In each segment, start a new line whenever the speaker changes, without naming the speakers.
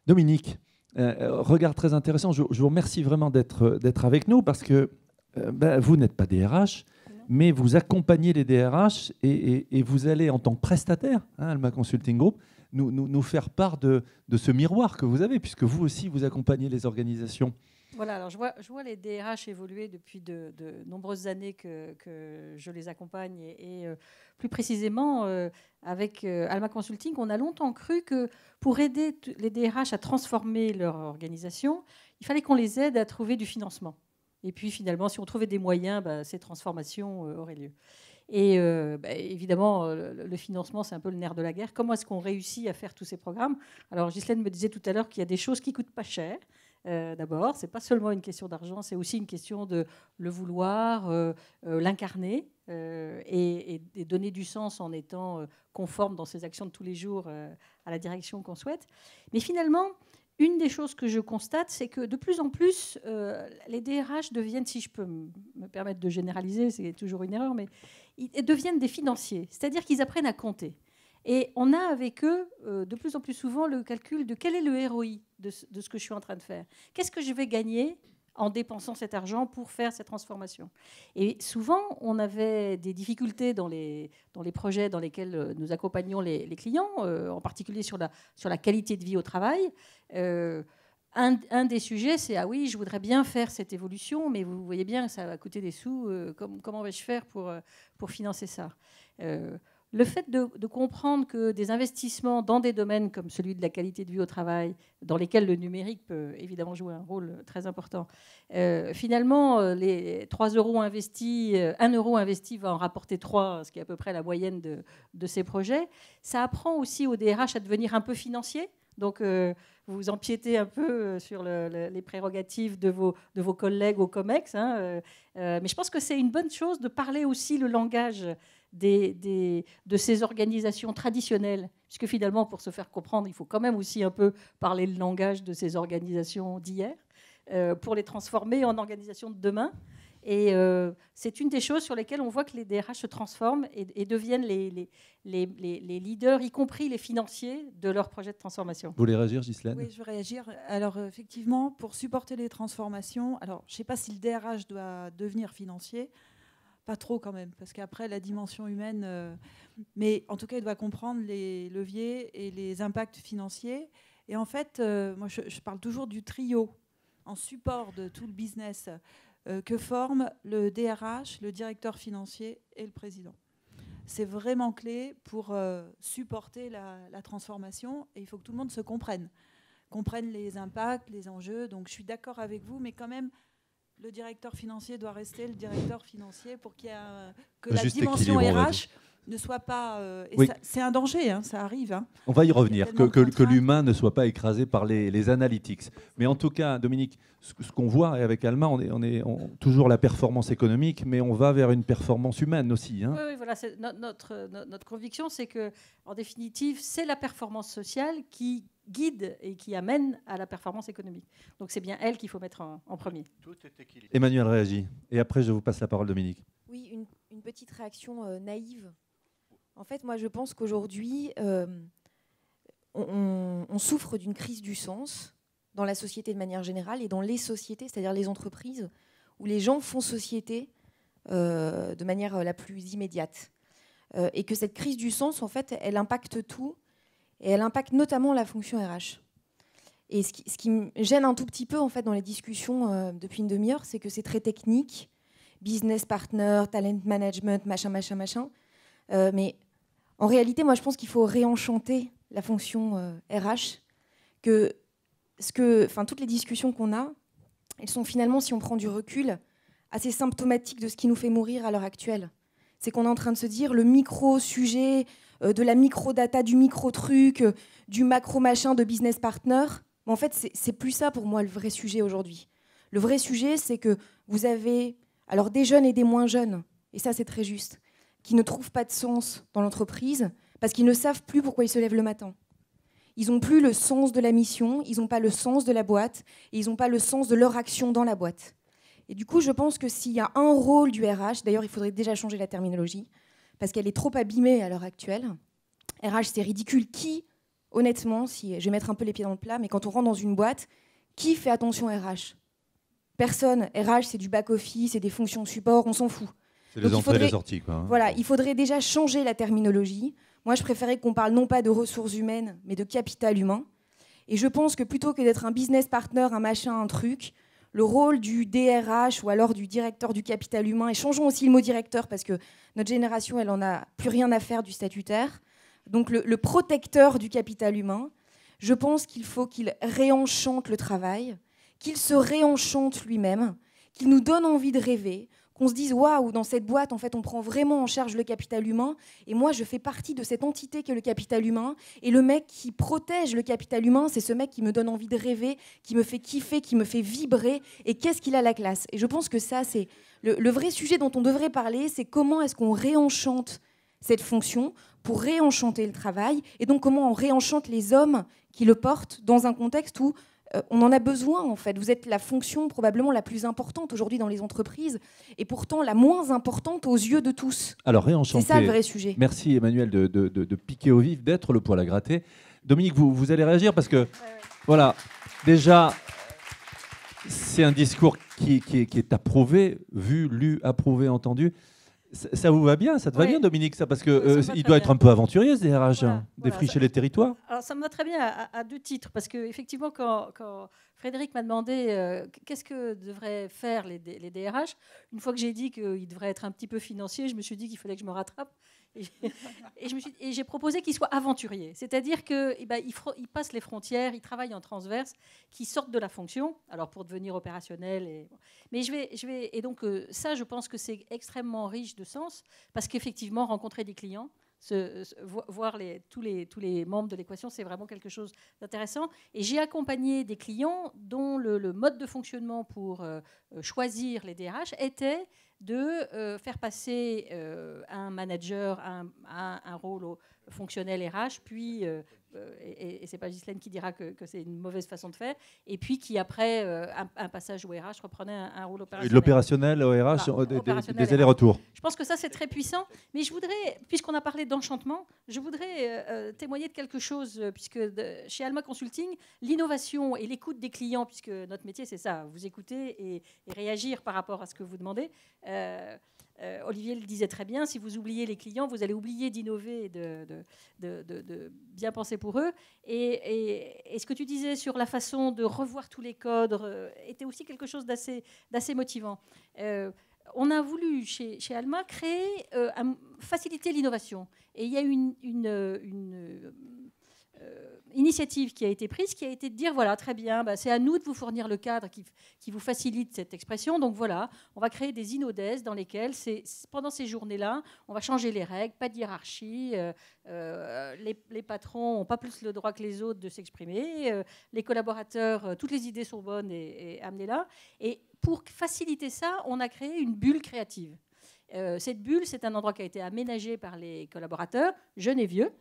Dominique, regard très intéressant. Je vous remercie vraiment d'être avec nous parce que vous n'êtes pas DRH, mais vous accompagnez les DRH et vous allez, en tant que prestataire, Alma Consulting Group, nous faire part de ce miroir que vous avez, puisque vous aussi, vous accompagnez les organisations.
Voilà, alors je vois les DRH évoluer depuis de nombreuses années que je les accompagne et plus précisément avec Alma Consulting, on a longtemps cru que pour aider les DRH à transformer leur organisation, il fallait qu'on les aide à trouver du financement. Et puis finalement, si on trouvait des moyens, ces transformations auraient lieu. Et évidemment, le financement, c'est un peu le nerf de la guerre. Comment est-ce qu'on réussit à faire tous ces programmes? Alors Ghislaine me disait tout à l'heure qu'il y a des choses qui ne coûtent pas cher. D'abord, ce n'est pas seulement une question d'argent, c'est aussi une question de le vouloir, l'incarner et donner du sens en étant conforme dans ses actions de tous les jours à la direction qu'on souhaite. Mais finalement, une des choses que je constate, c'est que de plus en plus, les DRH deviennent, si je peux me permettre de généraliser, c'est toujours une erreur, mais ils deviennent des financiers, c'est-à-dire qu'ils apprennent à compter. Et on a avec eux, de plus en plus souvent, le calcul de quel est le ROI de ce que je suis en train de faire. Qu'est-ce que je vais gagner en dépensant cet argent pour faire cette transformation? Et souvent, on avait des difficultés dans les projets dans lesquels nous accompagnons les clients, en particulier sur la qualité de vie au travail. Un des sujets, c'est « Ah oui, je voudrais bien faire cette évolution, mais vous voyez bien que ça va coûter des sous. Comment vais-je faire pour financer ça ?» Le fait de comprendre que des investissements dans des domaines comme celui de la qualité de vie au travail, dans lesquels le numérique peut évidemment jouer un rôle très important, finalement, les 3 euros investis, 1 euro investi va en rapporter 3, ce qui est à peu près la moyenne de ces projets. Ça apprend aussi aux DRH à devenir un peu financiers. Donc, vous empiétez un peu sur les prérogatives de vos collègues au COMEX. Mais je pense que c'est une bonne chose de parler aussi le langage de ces organisations traditionnelles, puisque finalement, pour se faire comprendre, il faut quand même aussi un peu parler le langage de ces organisations d'hier, pour les transformer en organisations de demain. Et c'est une des choses sur lesquelles on voit que les DRH se transforment et deviennent les leaders, y compris les financiers, de leurs projets de transformation.
Vous voulez réagir, Ghislaine?
Oui, je veux réagir. Alors, effectivement, pour supporter les transformations, alors, je ne sais pas si le DRH doit devenir financier, pas trop quand même, parce qu'après, la dimension humaine... mais en tout cas, il doit comprendre les leviers et les impacts financiers. Et en fait, moi, je parle toujours du trio en support de tout le business que forment le DRH, le directeur financier et le président. C'est vraiment clé pour supporter la transformation. Et il faut que tout le monde se comprenne les impacts, les enjeux. Donc, je suis d'accord avec vous, mais quand même... Le directeur financier doit rester le directeur financier pour qu'il y ait que la dimension RH ne soit pas...
oui.
C'est un danger, ça arrive.
On va y revenir, que l'humain ne soit pas écrasé par les analytics. Mais en tout cas, Dominique, ce qu'on voit, et avec Alma, on est toujours la performance économique, mais on va vers une performance humaine aussi.
Oui, voilà. Notre conviction, c'est que, en définitive, c'est la performance sociale qui guide et qui amène à la performance économique. Donc c'est bien elle qu'il faut mettre en premier. Tout est équilibré.
Emmanuel réagit. Et après, je vous passe la parole, Dominique.
Oui, une petite réaction naïve. En fait, moi, je pense qu'aujourd'hui, on souffre d'une crise du sens dans la société de manière générale et dans les sociétés, c'est-à-dire les entreprises, où les gens font société de manière la plus immédiate. Et que cette crise du sens, en fait, elle impacte tout. Et elle impacte notamment la fonction RH. Et ce qui me gêne un tout petit peu en fait, dans les discussions depuis une demi-heure, c'est que c'est très technique, business partner, talent management, machin. Mais en réalité, moi, je pense qu'il faut réenchanter la fonction RH. Toutes les discussions qu'on a, elles sont finalement, si on prend du recul, assez symptomatiques de ce qui nous fait mourir à l'heure actuelle. C'est qu'on est en train de se dire le micro-sujet... de la micro-data, du micro-truc, du macro-machin de business partner. Mais en fait, c'est plus ça pour moi le vrai sujet aujourd'hui. Le vrai sujet, c'est que vous avez alors des jeunes et des moins jeunes, et ça c'est très juste, qui ne trouvent pas de sens dans l'entreprise parce qu'ils ne savent plus pourquoi ils se lèvent le matin. Ils n'ont plus le sens de la mission, ils n'ont pas le sens de la boîte, et ils n'ont pas le sens de leur action dans la boîte. Et du coup, je pense que s'il y a un rôle du RH, d'ailleurs il faudrait déjà changer la terminologie, parce qu'elle est trop abîmée à l'heure actuelle. RH, c'est ridicule. Qui honnêtement, si je vais mettre un peu les pieds dans le plat, mais quand on rentre dans une boîte, qui fait attention RH? Personne. RH, c'est du back-office, c'est des fonctions support, on s'en fout.
C'est les entrées et les sorties, quoi. Hein.
Voilà, il faudrait déjà changer la terminologie. Moi, je préférais qu'on parle non pas de ressources humaines, mais de capital humain. Et je pense que plutôt que d'être un business partner, un machin, un truc, le rôle du DRH ou alors du directeur du capital humain, et changeons aussi le mot directeur parce que notre génération, elle en a plus rien à faire du statutaire. Donc le protecteur du capital humain, je pense qu'il faut qu'il réenchante le travail, qu'il se réenchante lui-même, qu'il nous donne envie de rêver, qu'on se dise waouh, dans cette boîte, en fait, on prend vraiment en charge le capital humain. Et moi, je fais partie de cette entité qu'est le capital humain. Et le mec qui protège le capital humain, c'est ce mec qui me donne envie de rêver, qui me fait kiffer, qui me fait vibrer. Et qu'est-ce qu'il a la classe? Et je pense que ça, c'est le vrai sujet dont on devrait parler, c'est comment est-ce qu'on réenchante cette fonction pour réenchanter le travail. Et donc, comment on réenchante les hommes qui le portent dans un contexte où on en a besoin, en fait. Vous êtes la fonction probablement la plus importante aujourd'hui dans les entreprises et pourtant la moins importante aux yeux de tous.
Alors, réenchanter.
C'est ça le vrai sujet.
Merci Emmanuel de piquer au vif, d'être le poil à gratter. Dominique, vous allez réagir parce que, voilà, déjà, c'est un discours qui est approuvé, vu, lu, approuvé, entendu. Ça vous va bien? Ça te va bien, Dominique, ça? Parce qu'il doit être un peu aventurier, ce DRH, défricher les territoires.
Alors, ça me va très bien à deux titres, parce qu'effectivement, quand Frédéric m'a demandé qu'est-ce que devraient faire les DRH, une fois que j'ai dit qu'ils devraient être un petit peu financiers, je me suis dit qu'il fallait que je me rattrape. Et j'ai proposé qu'ils soient aventuriers, c'est-à-dire qu'ils passent les frontières, ils travaillent en transverse, qu'ils sortent de la fonction, alors pour devenir opérationnel. Mais et donc ça, je pense que c'est extrêmement riche de sens, parce qu'effectivement, rencontrer des clients, voir tous les membres de l'équation, c'est vraiment quelque chose d'intéressant. Et j'ai accompagné des clients dont le mode de fonctionnement pour choisir les DRH était de faire passer un manager un rôle fonctionnel RH, puis, et c'est pas Ghislaine qui dira que c'est une mauvaise façon de faire, et puis qui après un passage au RH reprenait un rôle opérationnel.
De l'opérationnel au RH,
voilà,
des allers-retours.
Je pense que ça c'est très puissant, mais je voudrais, puisqu'on a parlé d'enchantement, je voudrais témoigner de quelque chose, puisque chez Alma Consulting, l'innovation et l'écoute des clients, puisque notre métier c'est ça, vous écouter et réagir par rapport à ce que vous demandez. Olivier le disait très bien, si vous oubliez les clients, vous allez oublier d'innover et de bien penser pour eux. Et ce que tu disais sur la façon de revoir tous les codes était aussi quelque chose d'assez motivant. On a voulu, chez Alma, faciliter l'innovation. Et il y a une initiative qui a été prise, qui a été de dire, voilà, très bien, c'est à nous de vous fournir le cadre qui vous facilite cette expression. Donc voilà, on va créer des inodes dans lesquels, pendant ces journées-là, on va changer les règles, pas de hiérarchie, les patrons n'ont pas plus le droit que les autres de s'exprimer, les collaborateurs, toutes les idées sont bonnes et amenez-la. Et pour faciliter ça, on a créé une bulle créative. Cette bulle, c'est un endroit qui a été aménagé par les collaborateurs, jeunes et vieux,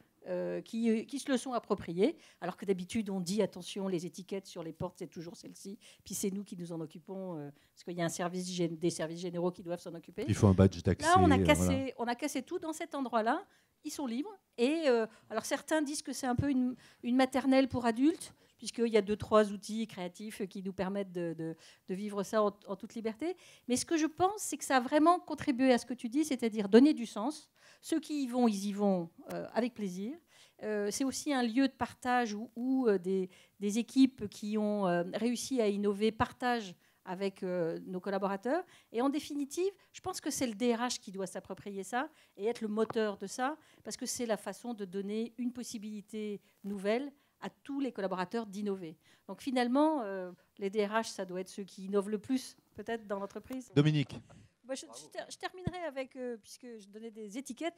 qui se le sont appropriés, alors que d'habitude on dit attention, les étiquettes sur les portes c'est toujours celle-ci, puis c'est nous qui nous en occupons parce qu'il y a des services généraux qui doivent s'en occuper.
Il faut un badge d'accès.
Là on a cassé tout dans cet endroit-là, ils sont libres et alors certains disent que c'est un peu une maternelle pour adultes, puisqu'il y a 2-3 outils créatifs qui nous permettent de vivre ça en toute liberté. Mais ce que je pense, c'est que ça a vraiment contribué à ce que tu dis, c'est-à-dire donner du sens. Ceux qui y vont, ils y vont avec plaisir. C'est aussi un lieu de partage où des équipes qui ont réussi à innover partagent avec nos collaborateurs. Et en définitive, je pense que c'est le DRH qui doit s'approprier ça et être le moteur de ça, parce que c'est la façon de donner une possibilité nouvelle à tous les collaborateurs d'innover. Donc finalement, les DRH, ça doit être ceux qui innovent le plus, peut-être, dans l'entreprise.
Dominique.
Je terminerai avec, puisque je donnais des étiquettes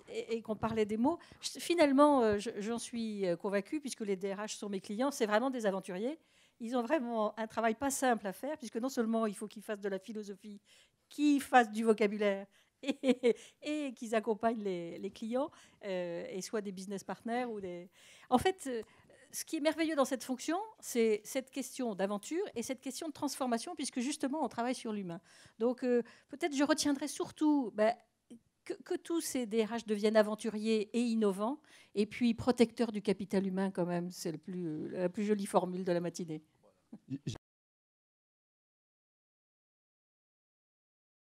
et qu'on parlait des mots, finalement, j'en suis convaincue, puisque les DRH sont mes clients, c'est vraiment des aventuriers. Ils ont vraiment un travail pas simple à faire, puisque non seulement il faut qu'ils fassent de la philosophie, qu'ils fassent du vocabulaire, et qu'ils accompagnent les clients, et soit des business partners ou des... En fait, ce qui est merveilleux dans cette fonction, c'est cette question d'aventure et cette question de transformation, puisque justement, on travaille sur l'humain. Donc, peut-être je retiendrai surtout que tous ces DRH deviennent aventuriers et innovants, et puis protecteurs du capital humain quand même. C'est la plus jolie formule de la matinée.